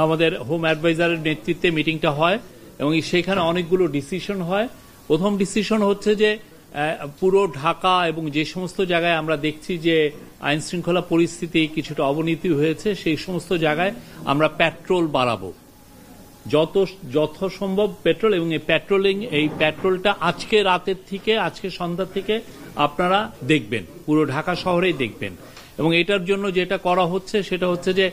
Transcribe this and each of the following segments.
আমাদের হোম অ্যাডভাইজারের নেতৃত্বে মিটিংটা হয় এবং সেখানে অনেকগুলো ডিসিশন হয়। প্রথম ডিসিশন হচ্ছে যে পুরো ঢাকা এবং যে সমস্ত জায়গায় আমরা দেখছি যে আইন শৃঙ্খলা পরিস্থিতি কিছুটা অবনতি হয়েছে সেই সমস্ত জায়গায় আমরা পেট্রোল বাড়াবো, যথাসম্ভব পেট্রোল, এবং এই পেট্রোলটা আজকে রাতের থেকে, আজকে সন্ধ্যা থেকে আপনারা দেখবেন, পুরো ঢাকা শহরেই দেখবেন। এবং এটার জন্য যেটা করা হচ্ছে সেটা হচ্ছে যে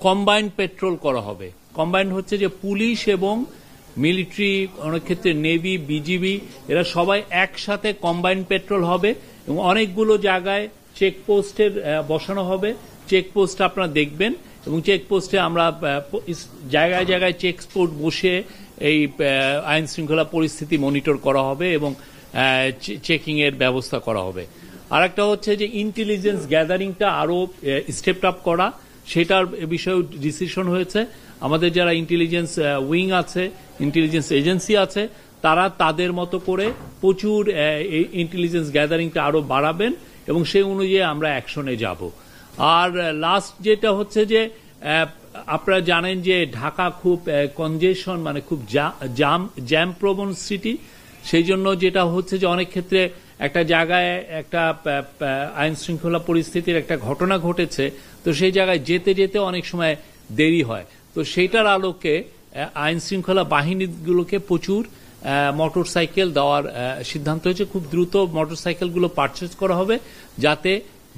কম্বাইন্ড পেট্রোল করা হবে। কম্বাইন্ড হচ্ছে যে পুলিশ এবং মিলিটারি, অনেক ক্ষেত্রে নেভি, বিজিবি, এরা সবাই একসাথে কম্বাইন্ড পেট্রোল হবে এবং অনেকগুলো জায়গায় চেকপোস্টের বসানো হবে। চেকপোস্ট আপনারা দেখবেন এবং চেকপোস্টে আমরা জায়গায় জায়গায় চেকপোস্ট বসে এই আইন শৃঙ্খলা পরিস্থিতি মনিটর করা হবে এবং চেকিং এর ব্যবস্থা করা হবে। আর একটা হচ্ছে যে ইন্টেলিজেন্স গ্যাদারিংটা আরো স্টেপ আপ করা, সেটার বিষয়ে ডিসিশন হয়েছে। আমাদের যারা ইন্টেলিজেন্স উইং আছে, ইন্টেলিজেন্স এজেন্সি আছে, তারা তাদের মতো করে প্রচুর ইন্টেলিজেন্স গ্যাদারিংটা আরো বাড়াবেন এবং সেই অনুযায়ী আমরা অ্যাকশনে যাব। আর লাস্ট যেটা হচ্ছে যে আপনারা জানেন যে ঢাকা খুব কনজেশন, মানে খুব জ্যাম প্রবণ সিটি। সেই জন্য যেটা হচ্ছে যে অনেক ক্ষেত্রে একটা জায়গায় একটা আইন শৃঙ্খলা পরিস্থিতির একটা ঘটনা ঘটেছে, তো সেই জায়গায় যেতে যেতে অনেক সময় দেরি হয়। তো সেইটার আলোকে আইন শৃঙ্খলা বাহিনীগুলোকে প্রচুর মোটর সাইকেল দেওয়ার সিদ্ধান্ত হয়েছে। খুব দ্রুত মোটর সাইকেলগুলো পারচেজ করা হবে যাতে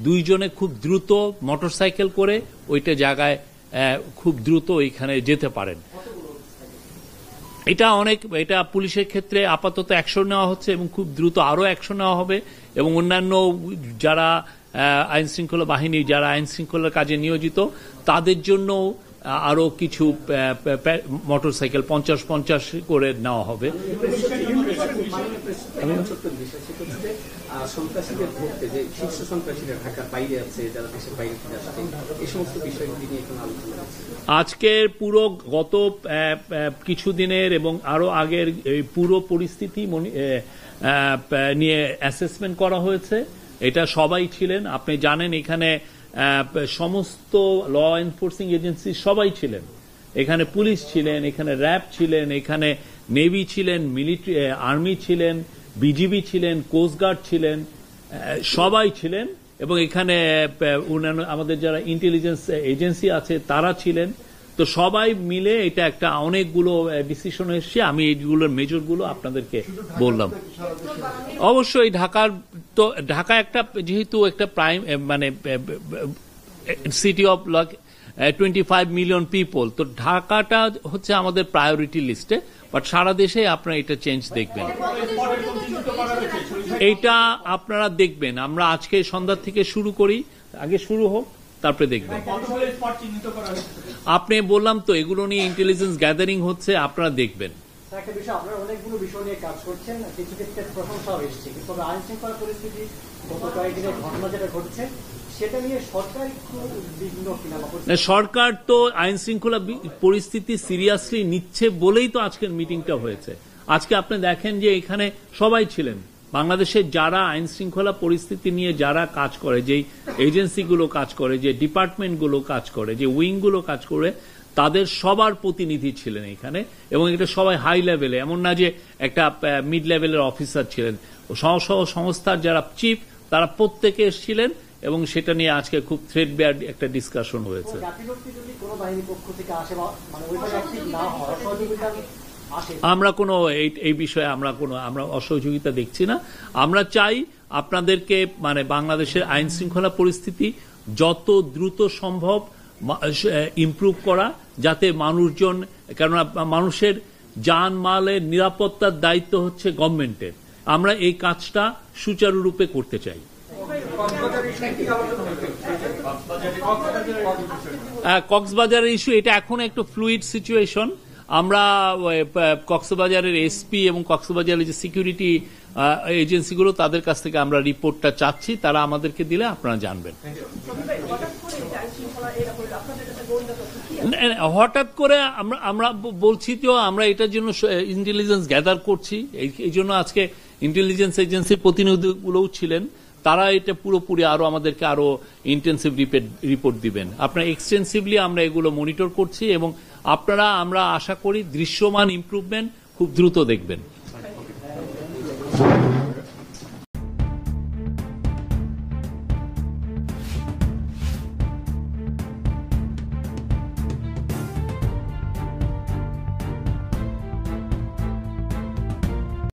দুইজনে খুব দ্রুত মোটর সাইকেল করে ওইটা জায়গায় খুব দ্রুত ওইখানে যেতে পারেন। এটা পুলিশের ক্ষেত্রে আপাতত অ্যাকশন নেওয়া হচ্ছে এবং খুব দ্রুত আরো অ্যাকশন নেওয়া হবে এবং অন্যান্য যারা আইন শৃঙ্খলা বাহিনী, যারা আইন শৃঙ্খলার কাজে নিয়োজিত, তাদের জন্য আরো কিছু মোটরসাইকেল 50-50 করে নেওয়া হবে। আজকের পুরো গত কিছুদিনের এবং আরো আগের পুরো পরিস্থিতি নিয়ে অ্যাসেসমেন্ট করা হয়েছে। এটা সবাই ছিলেন, আপনি জানেন এখানে সমস্ত ল এনফোর্সিং এজেন্সি সবাই ছিলেন, এখানে পুলিশ ছিলেন, এখানে র্যাব ছিলেন, এখানে নেভি ছিলেন, মিলিটারি আর্মি ছিলেন, বিজিবি ছিলেন, কোস্টগার্ড ছিলেন, সবাই ছিলেন এবং এখানে অন্যান্য আমাদের যারা ইন্টেলিজেন্স এজেন্সি আছে তারা ছিলেন। তো সবাই মিলে এটা একটা অনেকগুলো ডিসিশন এসছে। আমি এইগুলোর মেজরগুলো আপনাদেরকে বললাম। অবশ্যই ঢাকা একটা যেহেতু একটা প্রাইম মানে সিটি অফ 25 মিলিয়ন পিপল, তো ঢাকাটা হচ্ছে আমাদের প্রায়োরিটি লিস্টে, বাট সারা দেশে আপনারা এটা চেঞ্জ দেখবেন। এইটা আপনারা দেখবেন, আমরা আজকে সন্ধ্যা থেকে শুরু করি, আগে শুরু হোক তারপরে দেখবেন। আপনি বললাম তো এগুলো নিয়ে ইন্টেলিজেন্স গ্যাদারিং হচ্ছে, আপনারা দেখবেন। একটা বিষয়, আপনারা অনেকগুলো বিষয় নিয়ে কাজ করছেন, কিছু ক্ষেত্রে প্রশংসাও এসছে, কিন্তু আইন শৃঙ্খলা পরিস্থিতি গত কয়েকদিনের ঘটনা যেটা ঘটছে সেটা নিয়ে সরকার একটু বিঘ্ন কিনা? সরকার তো আইন শৃঙ্খলা পরিস্থিতি সিরিয়াসলি নিচ্ছে বলেই তো আজকের মিটিংটা হয়েছে। আজকে আপনি দেখেন যে এখানে সবাই ছিলেন, বাংলাদেশের যারা আইন শৃঙ্খলা পরিস্থিতি নিয়ে যারা কাজ করে, যে এজেন্সিগুলো কাজ করে, যে ডিপার্টমেন্টগুলো কাজ করে, যে উইংগুলো কাজ করে, তাদের সবার প্রতিনিধি ছিলেন এখানে এবং এটা সবাই হাই লেভেলে, এমন না যে একটা মিড লেভেলের অফিসার ছিলেন। সংস্থার যারা চিফ তারা প্রত্যেকে এসেছিলেন এবং সেটা নিয়ে আজকে খুব থ্রেড বেয়ার একটা ডিসকাশন হয়েছে। আমরা কোনো এই বিষয়ে আমরা অসহযোগিতা দেখছি না। আমরা চাই আপনাদেরকে মানে বাংলাদেশের আইন শৃঙ্খলা পরিস্থিতি যত দ্রুত সম্ভব ইমপ্রুভ করা, যাতে মানুষজন, কেননা মানুষের জানমালের নিরাপত্তার দায়িত্ব হচ্ছে গভর্নমেন্টের, আমরা এই কাজটা সুচারুরূপে করতে চাই। কক্সবাজারের ইস্যু, এটা এখন একটু ফ্লুইড সিচুয়েশন। আমরা কক্সবাজারের এসপি এবং কক্সবাজারের যে সিকিউরিটি এজেন্সিগুলো তাদের কাছ থেকে আমরা রিপোর্টটা চাচ্ছি, তারা আমাদেরকে দিলে আপনারা জানবেন। হঠাৎ করে আমরা বলছি যে আমরা এটার জন্য ইন্টেলিজেন্স গ্যাদার করছি, এই জন্য আজকে ইন্টেলিজেন্স এজেন্সির প্রতিনিধিগুলোও ছিলেন, তারা এটা পুরোপুরি আরো আমাদেরকে আরো ইন্টেন্সিভ রিপোর্ট দিবেন। আপনারা এক্সটেন্সিভলি আমরা এগুলো মনিটর করছি এবং আপনারা আমরা আশা করি দৃশ্যমান ইমপ্রুভমেন্ট খুব দ্রুত দেখবেন।